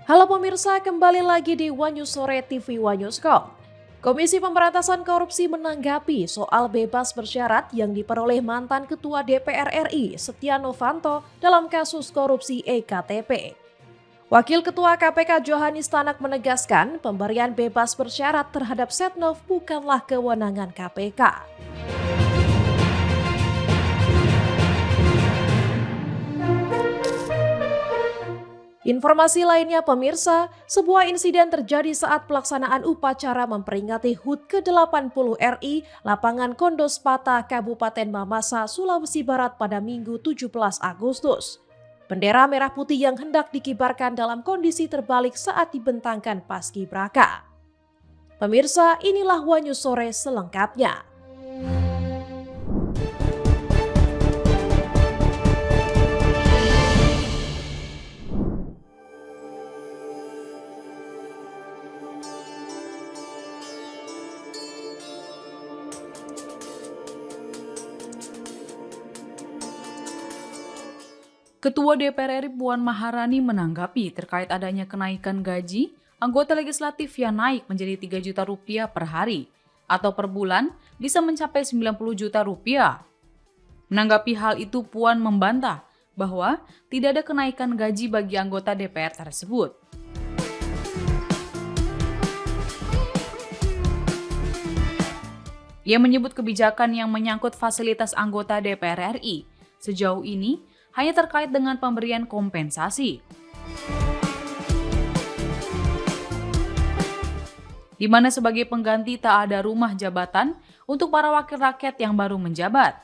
Halo pemirsa, kembali lagi di One News Sore TV One Newscom. Komisi Pemberantasan Korupsi menanggapi soal bebas bersyarat yang diperoleh mantan Ketua DPR RI Setia Novanto dalam kasus korupsi EKTP. Wakil Ketua KPK Johanis Tanak menegaskan pemberian bebas bersyarat terhadap Setnov bukanlah kewenangan KPK. Informasi lainnya pemirsa, sebuah insiden terjadi saat pelaksanaan upacara memperingati HUT ke-80 RI Lapangan Kondospata Kabupaten Mamasa, Sulawesi Barat pada Minggu 17 Agustus. Bendera merah putih yang hendak dikibarkan dalam kondisi terbalik saat dibentangkan paskibraka. Pemirsa, inilah One News Sore selengkapnya. Ketua DPR RI Puan Maharani menanggapi terkait adanya kenaikan gaji anggota legislatif yang naik menjadi 3 juta rupiah per hari atau per bulan bisa mencapai 90 juta rupiah. Menanggapi hal itu, Puan membantah bahwa tidak ada kenaikan gaji bagi anggota DPR tersebut. Ia menyebut kebijakan yang menyangkut fasilitas anggota DPR RI sejauh ini hanya terkait dengan pemberian kompensasi, di mana sebagai pengganti tak ada rumah jabatan untuk para wakil rakyat yang baru menjabat.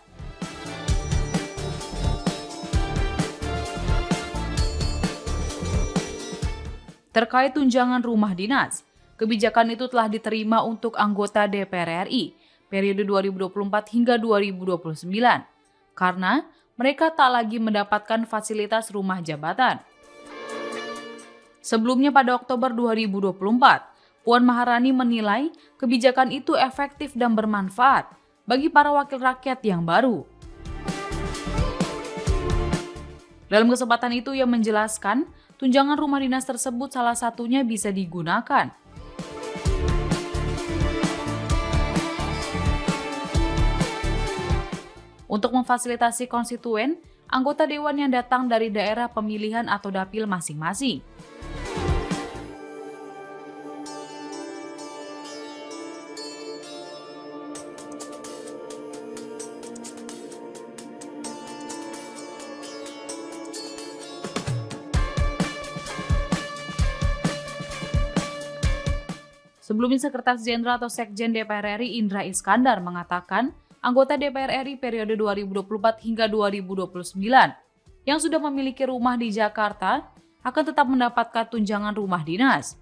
Terkait tunjangan rumah dinas, kebijakan itu telah diterima untuk anggota DPR RI periode 2024 hingga 2029 karena mereka tak lagi mendapatkan fasilitas rumah jabatan. Sebelumnya pada Oktober 2024, Puan Maharani menilai kebijakan itu efektif dan bermanfaat bagi para wakil rakyat yang baru. Dalam kesempatan itu ia menjelaskan tunjangan rumah dinas tersebut salah satunya bisa digunakan untuk memfasilitasi konstituen, anggota dewan yang datang dari daerah pemilihan atau dapil masing-masing. Sebelumnya Sekretaris Jenderal atau Sekjen DPR RI Indra Iskandar mengatakan, anggota DPR RI periode 2024 hingga 2029 yang sudah memiliki rumah di Jakarta akan tetap mendapatkan tunjangan rumah dinas.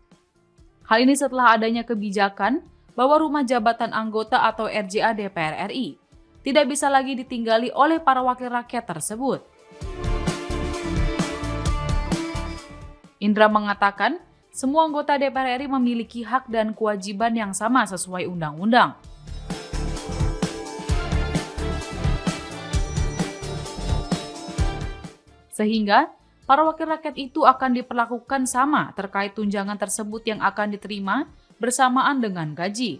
Hal ini setelah adanya kebijakan bahwa rumah jabatan anggota atau RJA DPR RI tidak bisa lagi ditinggali oleh para wakil rakyat tersebut. Indra mengatakan, semua anggota DPR RI memiliki hak dan kewajiban yang sama sesuai undang-undang. Sehingga para wakil rakyat itu akan diperlakukan sama terkait tunjangan tersebut yang akan diterima bersamaan dengan gaji.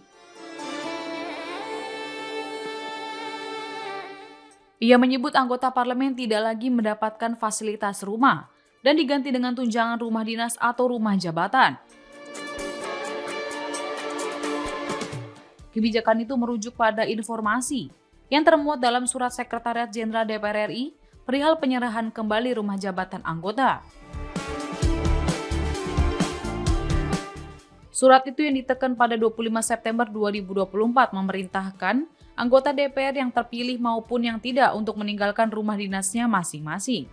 Ia menyebut anggota parlemen tidak lagi mendapatkan fasilitas rumah dan diganti dengan tunjangan rumah dinas atau rumah jabatan. Kebijakan itu merujuk pada informasi yang termuat dalam Surat Sekretariat Jenderal DPR RI perihal penyerahan kembali rumah jabatan anggota. Surat itu yang ditekan pada 25 September 2024 memerintahkan anggota DPR yang terpilih maupun yang tidak untuk meninggalkan rumah dinasnya masing-masing.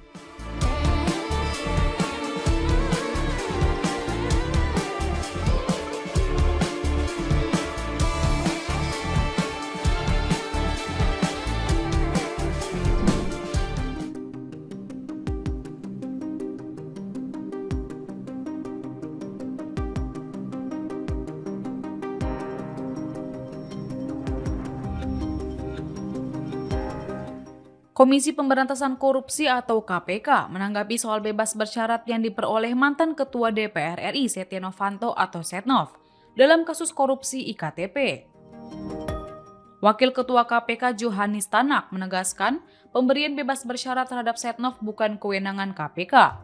Komisi Pemberantasan Korupsi atau KPK menanggapi soal bebas bersyarat yang diperoleh mantan Ketua DPR RI Setia Novanto atau Setnov dalam kasus korupsi IKTP. Wakil Ketua KPK Johanis Tanak menegaskan pemberian bebas bersyarat terhadap Setnov bukan kewenangan KPK.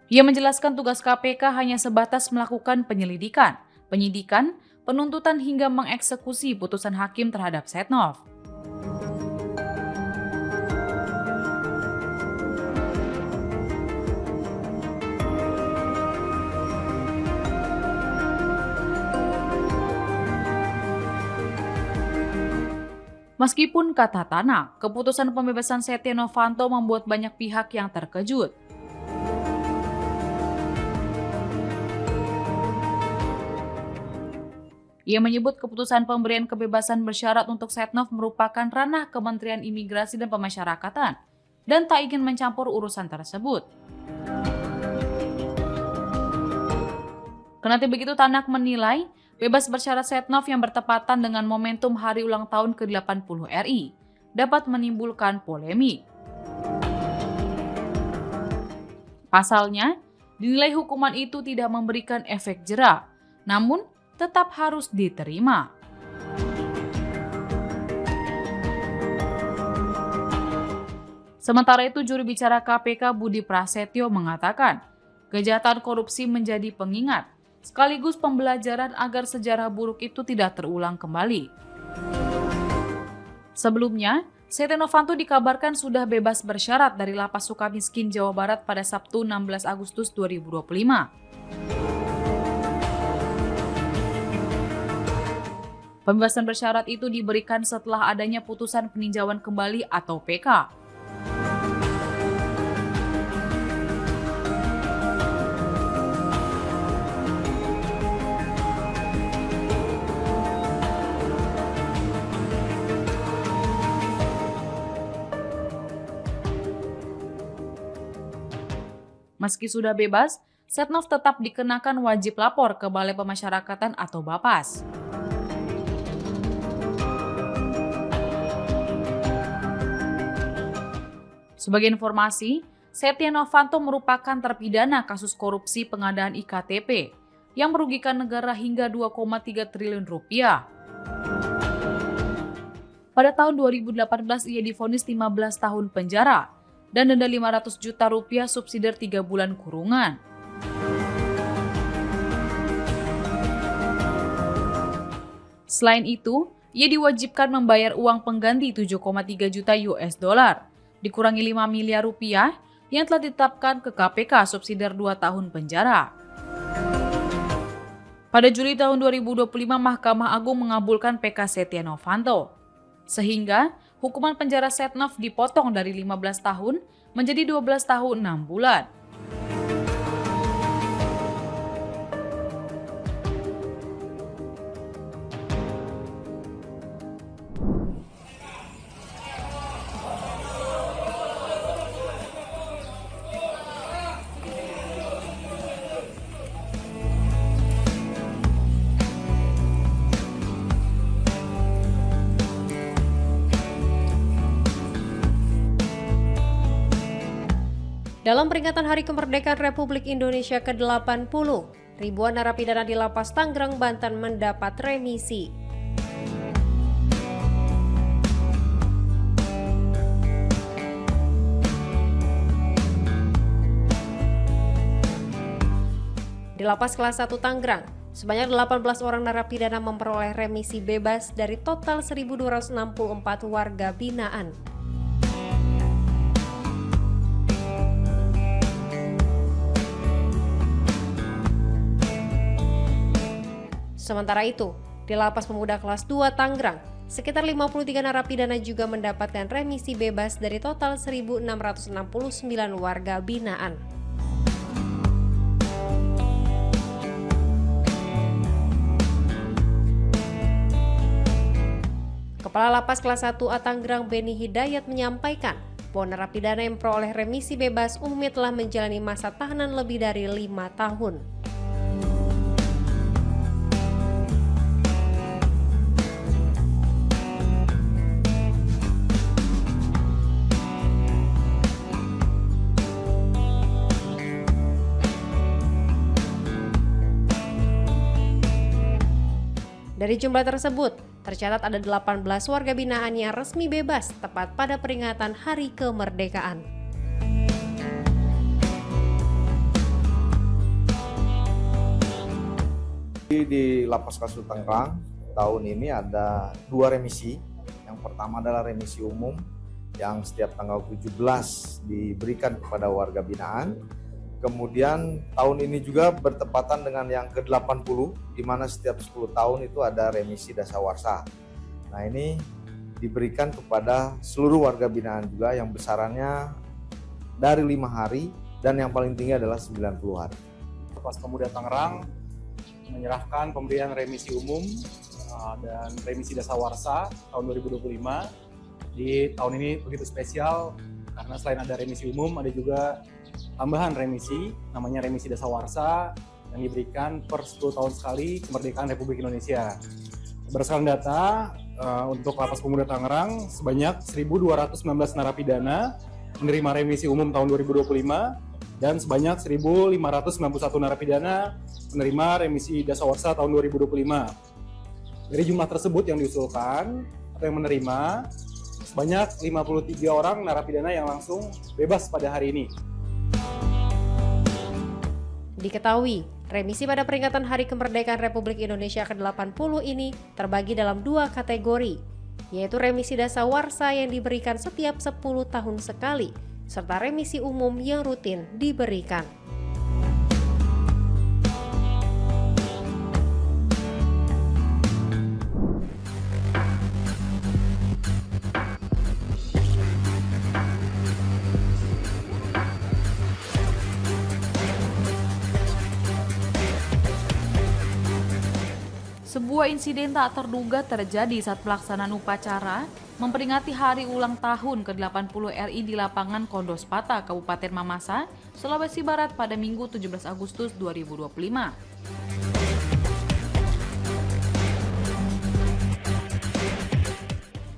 Ia menjelaskan tugas KPK hanya sebatas melakukan penyelidikan, penyidikan, penuntutan hingga mengeksekusi putusan hakim terhadap Setnov. Meskipun kata Tanak, keputusan pembebasan Setia Novanto membuat banyak pihak yang terkejut. Ia menyebut keputusan pemberian kebebasan bersyarat untuk Setnov merupakan ranah Kementerian Imigrasi dan Pemasyarakatan dan tak ingin mencampur urusan tersebut. Kendati begitu, Tanak menilai bebas bersyarat Setnov yang bertepatan dengan momentum hari ulang tahun ke-80 RI dapat menimbulkan polemik. Pasalnya, dinilai hukuman itu tidak memberikan efek jera, namun tetap harus diterima. Sementara itu, juru bicara KPK Budi Prasetyo mengatakan, kejahatan korupsi menjadi pengingat sekaligus pembelajaran agar sejarah buruk itu tidak terulang kembali. Sebelumnya, Setia Novanto dikabarkan sudah bebas bersyarat dari Lapas Sukamiskin, Jawa Barat pada Sabtu 16 Agustus 2025. Pembebasan bersyarat itu diberikan setelah adanya putusan peninjauan kembali atau PK. Meski sudah bebas, Setnov tetap dikenakan wajib lapor ke Balai Pemasyarakatan atau Bapas. Sebagai informasi, Setia Novanto merupakan terpidana kasus korupsi pengadaan IKTP yang merugikan negara hingga 2,3 triliun rupiah. Pada tahun 2018 ia divonis 15 tahun penjara dan denda 500 juta rupiah subsidiar 3 bulan kurungan. Selain itu, ia diwajibkan membayar uang pengganti 7,3 juta US dollar, dikurangi 5 miliar rupiah yang telah ditetapkan ke KPK subsidiar 2 tahun penjara. Pada Juli tahun 2025, Mahkamah Agung mengabulkan PK Setia Novanto, sehingga hukuman penjara Setnov dipotong dari 15 tahun menjadi 12 tahun 6 bulan. Dalam peringatan Hari Kemerdekaan Republik Indonesia ke-80, ribuan narapidana di Lapas Tanggerang, Banten mendapat remisi. Di Lapas Kelas 1 Tanggerang, sebanyak 18 orang narapidana memperoleh remisi bebas dari total 1.264 warga binaan. Sementara itu, di Lapas Pemuda Kelas 2 Tanggerang, sekitar 53 narapidana juga mendapatkan remisi bebas dari total 1.669 warga binaan. Kepala Lapas Kelas 1A Tanggerang Beni Hidayat menyampaikan bahwa narapidana yang memperoleh remisi bebas umumnya telah menjalani masa tahanan lebih dari 5 tahun. Dari jumlah tersebut, tercatat ada 18 warga binaan yang resmi bebas tepat pada peringatan Hari Kemerdekaan. Di Lapas Kasus Tangerang tahun ini ada 2 remisi. Yang pertama adalah remisi umum yang setiap tanggal 17 diberikan kepada warga binaan. Kemudian tahun ini juga bertepatan dengan yang ke-80, di mana setiap 10 tahun itu ada remisi dasawarsa. Nah, ini diberikan kepada seluruh warga binaan juga yang besarannya dari 5 hari dan yang paling tinggi adalah 90 hari. Lapas Pemuda Tangerang menyerahkan pemberian remisi umum dan remisi dasawarsa tahun 2025. Di tahun ini begitu spesial karena selain ada remisi umum, ada juga tambahan remisi, namanya remisi dasawarsa yang diberikan per 10 tahun sekali kemerdekaan Republik Indonesia. Berdasarkan data, untuk Lapas Pemuda Tangerang sebanyak 1.219 narapidana menerima remisi umum tahun 2025 dan sebanyak 1.591 narapidana menerima remisi dasawarsa tahun 2025. Dari jumlah tersebut yang diusulkan atau yang menerima, sebanyak 53 orang narapidana yang langsung bebas pada hari ini. Diketahui, remisi pada peringatan Hari Kemerdekaan Republik Indonesia ke-80 ini terbagi dalam 2 kategori, yaitu remisi dasawarsa yang diberikan setiap 10 tahun sekali, serta remisi umum yang rutin diberikan. Sebuah insiden tak terduga terjadi saat pelaksanaan upacara memperingati hari ulang tahun ke-80 RI di lapangan Kondospata, Kabupaten Mamasa, Sulawesi Barat pada Minggu 17 Agustus 2025.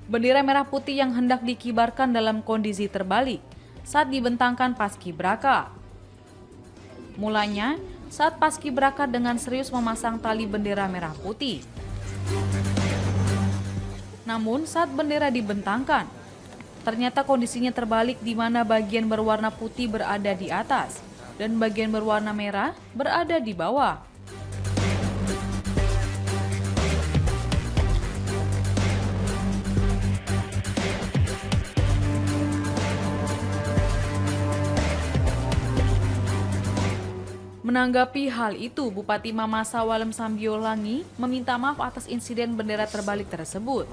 Bendera merah putih yang hendak dikibarkan dalam kondisi terbalik saat dibentangkan paskibraka. Mulanya, saat paskibraka dengan serius memasang tali bendera merah putih. Namun saat bendera dibentangkan, ternyata kondisinya terbalik di mana bagian berwarna putih berada di atas dan bagian berwarna merah berada di bawah. Menanggapi hal itu, Bupati Mamasa Walem Sambiolangi meminta maaf atas insiden bendera terbalik tersebut.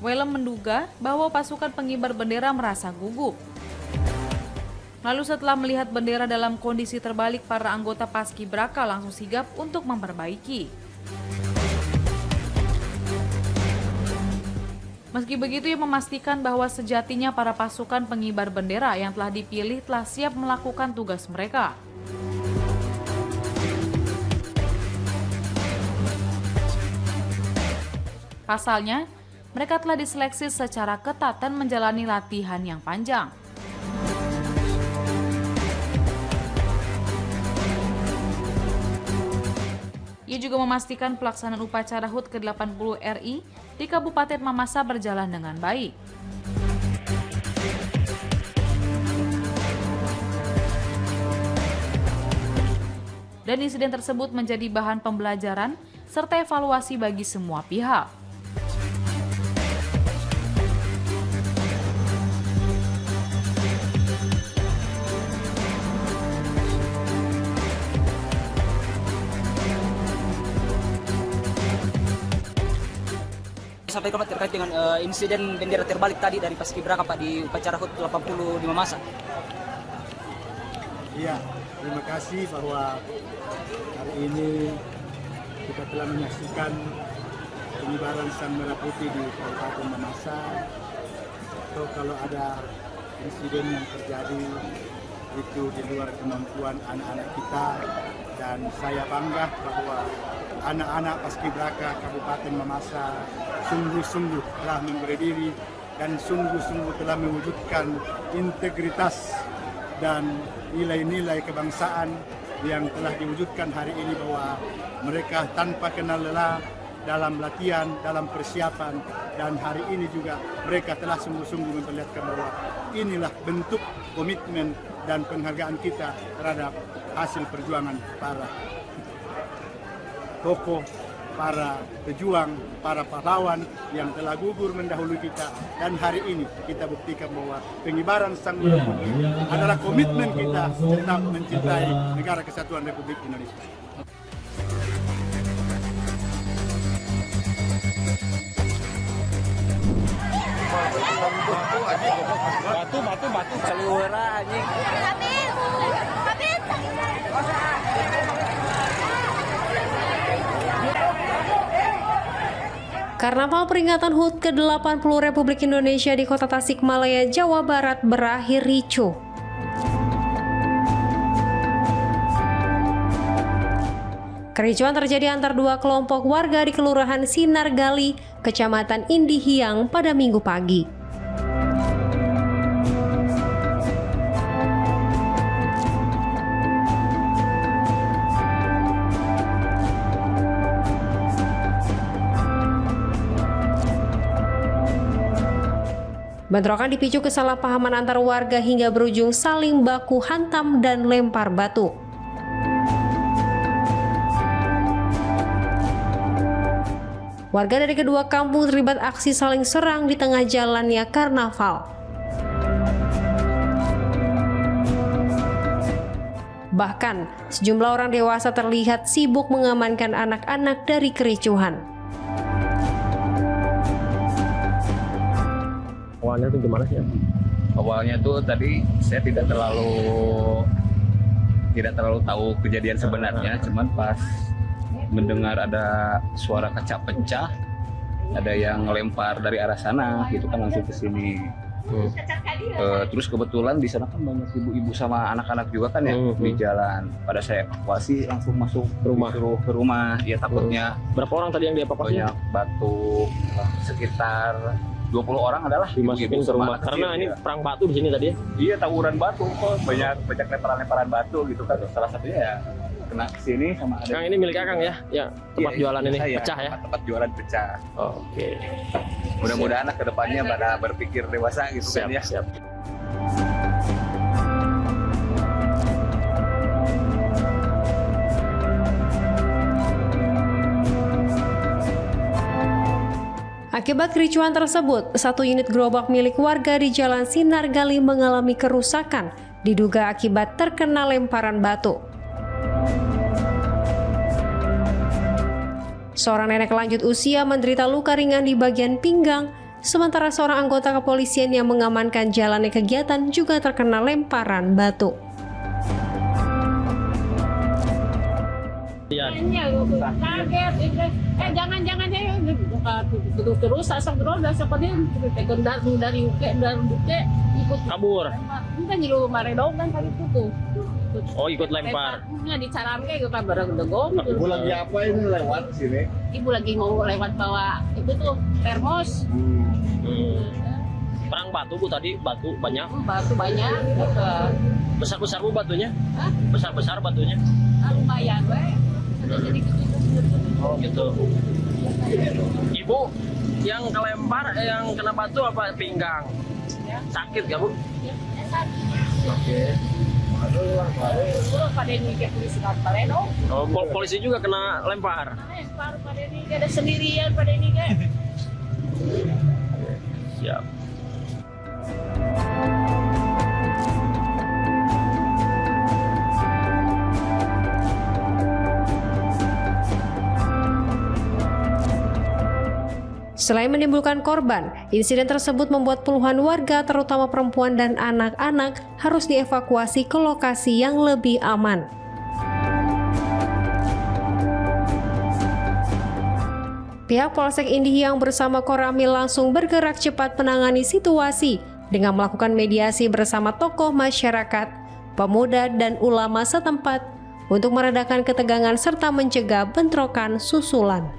Walem menduga bahwa pasukan pengibar bendera merasa gugup. Lalu setelah melihat bendera dalam kondisi terbalik, para anggota paskibraka langsung sigap untuk memperbaiki. Meski begitu, ia memastikan bahwa sejatinya para pasukan pengibar bendera yang telah dipilih telah siap melakukan tugas mereka. Pasalnya, mereka telah diseleksi secara ketat dan menjalani latihan yang panjang. Ia juga memastikan pelaksanaan upacara HUT ke-80 RI di Kabupaten Mamasa berjalan dengan baik. Dan insiden tersebut menjadi bahan pembelajaran serta evaluasi bagi semua pihak. Sampaikan terkait dengan insiden bendera terbalik tadi dari paskibraka Pak di upacara HUT 80 di Mamasa. Iya, terima kasih bahwa hari ini kita telah menyaksikan pengibaran sang merah putih di Kabupaten Mamasa. So, kalau ada insiden yang terjadi itu di luar kemampuan anak-anak kita, dan saya bangga bahwa anak-anak paskibraka Kabupaten Mamasa sungguh-sungguh telah memberi diri dan sungguh-sungguh telah mewujudkan integritas dan nilai-nilai kebangsaan yang telah diwujudkan hari ini bahwa mereka tanpa kenal lelah dalam latihan, dalam persiapan, dan hari ini juga mereka telah sungguh-sungguh memperlihatkan bahwa inilah bentuk komitmen dan penghargaan kita terhadap hasil perjuangan para tokoh, para pejuang, para pahlawan yang telah gugur mendahului kita, dan hari ini kita buktikan bahwa pengibaran Sang Merah Putih adalah komitmen kita tetap mencintai Negara Kesatuan Republik Indonesia. Batu caliwara anjing. Karnaval peringatan HUT ke-80 Republik Indonesia di Kota Tasikmalaya, Jawa Barat berakhir ricuh. Kericuan terjadi antar dua kelompok warga di Kelurahan Sinar Gali, Kecamatan Indihiyang pada Minggu pagi. Bentrokan dipicu kesalahpahaman antar warga hingga berujung saling baku hantam dan lempar batu. Warga dari kedua kampung terlibat aksi saling serang di tengah jalannya karnaval. Bahkan, sejumlah orang dewasa terlihat sibuk mengamankan anak-anak dari kericuhan. Awalnya tuh gimana sih? Awalnya tuh tadi saya tidak terlalu tahu kejadian sebenarnya, cuman pas mendengar ada suara kaca pecah, ada yang lempar dari arah sana, gitu kan langsung ke sini. Terus kebetulan di sana kan banyak ibu-ibu sama anak-anak juga kan ya di jalan. Pada saya evakuasi langsung masuk ke rumah. Ya takutnya. Berapa orang tadi yang dievakuasi? Banyak batu, sekitar 20 orang adalah dimasukin ke rumah karena ini perang batu di sini tadi ya. Iya, tawuran batu kok, banyak lemparan batu gitu kan. Salah satunya ya kena sini sama ada. Kang, ini milik Akang ya? Ya, tempat jualan ini saya, pecah ya. Tempat jualan pecah. Oke. Mudah-mudahan ke depannya pada berpikir dewasa gitu kan ya. Siap. Akibat kericuan tersebut, satu unit gerobak milik warga di Jalan Sinar Gali mengalami kerusakan, diduga akibat terkena lemparan batu. Seorang nenek lanjut usia menderita luka ringan di bagian pinggang, sementara seorang anggota kepolisian yang mengamankan jalannya kegiatan juga terkena lemparan batu. Kaget, jangan ya terus asal terus seperti dari buke ikut kabur. Kita nyilu maredong kan tadi itu. Oh, ikut lempar. Di Caramke itu kan bareng degong. Ibu lagi apa ini lewat sini? Ibu lagi mau lewat bawa itu tuh termos. Perang batu Bu tadi, batu banyak. Batu banyak. Besar-besar Bu batunya? Hah? Besar-besar batunya. Lumayan we. Jadi Oh gitu. Ibu yang kelempar, yang kena batu apa pinggang? Sakit gak Bu? Oke. Oh, polisi juga kena lempar. Lempar pada ini ada sendirian pada ini kan. Siap. Selain menimbulkan korban, insiden tersebut membuat puluhan warga, terutama perempuan dan anak-anak, harus dievakuasi ke lokasi yang lebih aman. Pihak Polsek Indihiyang bersama Koramil langsung bergerak cepat menangani situasi dengan melakukan mediasi bersama tokoh masyarakat, pemuda, dan ulama setempat untuk meredakan ketegangan serta mencegah bentrokan susulan.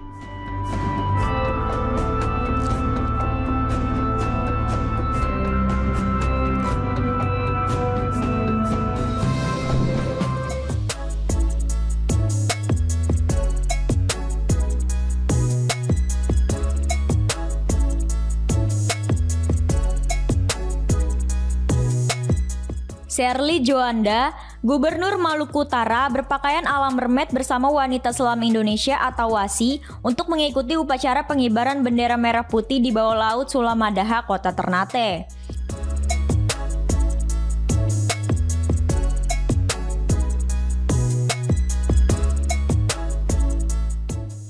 Sherly Joanda, Gubernur Maluku Utara, berpakaian ala mermaid bersama Wanita Selam Indonesia atau WASI untuk mengikuti upacara pengibaran bendera merah putih di bawah laut Sulamadaha, Kota Ternate.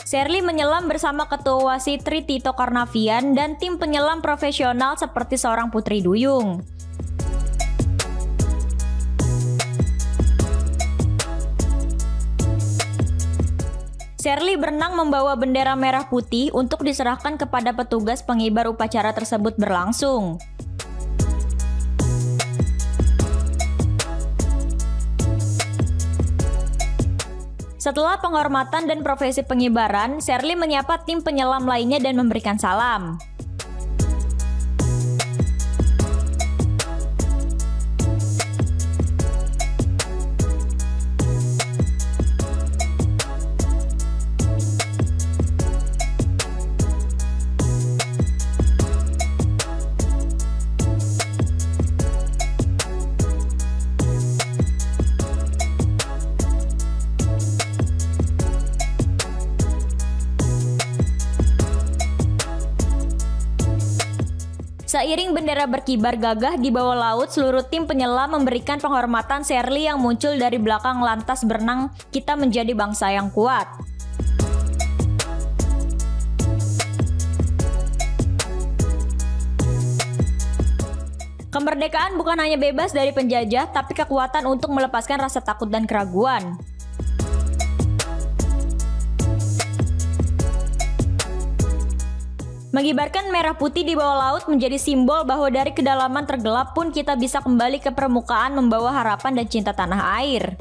Sherly menyelam bersama Ketua WASI Tri Tito Karnavian dan tim penyelam profesional seperti seorang putri duyung. Sherly berenang membawa bendera merah putih untuk diserahkan kepada petugas pengibar upacara tersebut berlangsung. Setelah penghormatan dan profesi pengibaran, Sherly menyapa tim penyelam lainnya dan memberikan salam. Seiring bendera berkibar gagah di bawah laut, seluruh tim penyelam memberikan penghormatan Sherly yang muncul dari belakang lantas berenang "Kita menjadi bangsa yang kuat". Kemerdekaan bukan hanya bebas dari penjajah, tapi kekuatan untuk melepaskan rasa takut dan keraguan. Mengibarkan merah putih di bawah laut menjadi simbol bahwa dari kedalaman tergelap pun kita bisa kembali ke permukaan membawa harapan dan cinta tanah air.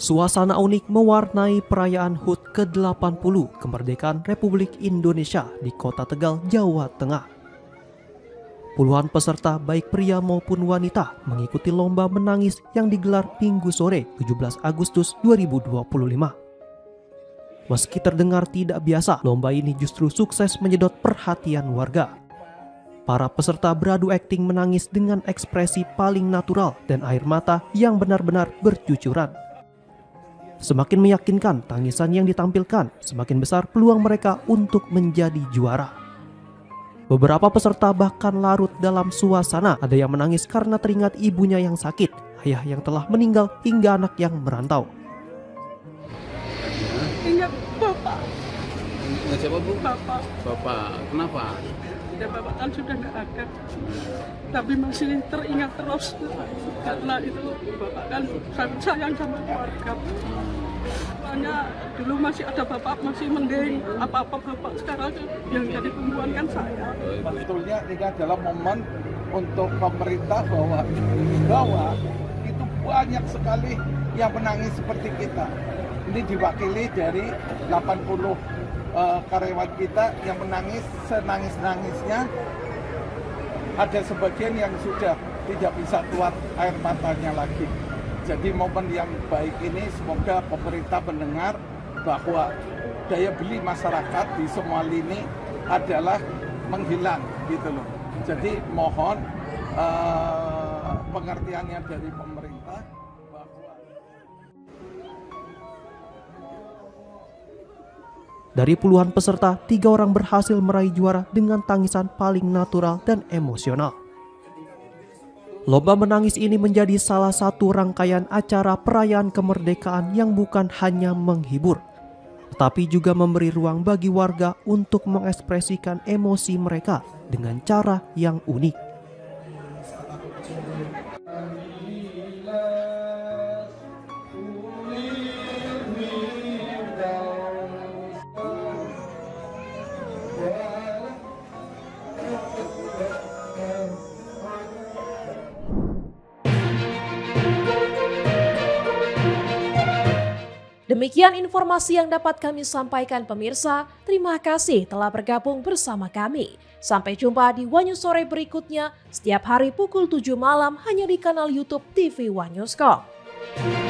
Suasana unik mewarnai perayaan HUT ke-80 Kemerdekaan Republik Indonesia di Kota Tegal, Jawa Tengah. Puluhan peserta baik pria maupun wanita mengikuti lomba menangis yang digelar Minggu sore 17 Agustus 2025. Meski terdengar tidak biasa, lomba ini justru sukses menyedot perhatian warga. Para peserta beradu akting menangis dengan ekspresi paling natural dan air mata yang benar-benar bercucuran. Semakin meyakinkan tangisan yang ditampilkan, semakin besar peluang mereka untuk menjadi juara. Beberapa peserta bahkan larut dalam suasana, ada yang menangis karena teringat ibunya yang sakit, ayah yang telah meninggal, hingga anak yang merantau. Ingat Bapak. Ingat siapa, Bu? Bapak. Bapak, kenapa? Ya Bapak kan sudah nggak ada, tapi masih teringat terus karena itu Bapak kan sayang sama keluarga. Soalnya dulu masih ada Bapak, masih mending apa-apa Bapak, sekarang yang jadi tumpuan kan saya. Sebetulnya ini adalah momen untuk pemerintah bahwa itu banyak sekali yang menangis seperti kita. Ini diwakili dari 80 karyawan kita yang menangis senangis-nangisnya. Ada sebagian yang sudah tidak bisa keluar air matanya lagi. Jadi momen yang baik ini semoga pemerintah mendengar bahwa daya beli masyarakat di semua lini adalah menghilang gitu loh. Jadi mohon pengertiannya dari pemerintah. Dari puluhan peserta, 3 orang berhasil meraih juara dengan tangisan paling natural dan emosional. Lomba menangis ini menjadi salah satu rangkaian acara perayaan kemerdekaan yang bukan hanya menghibur, tetapi juga memberi ruang bagi warga untuk mengekspresikan emosi mereka dengan cara yang unik. Demikian informasi yang dapat kami sampaikan pemirsa. Terima kasih telah bergabung bersama kami. Sampai jumpa di One News Sore berikutnya setiap hari pukul 7 malam hanya di kanal YouTube TV One News.com.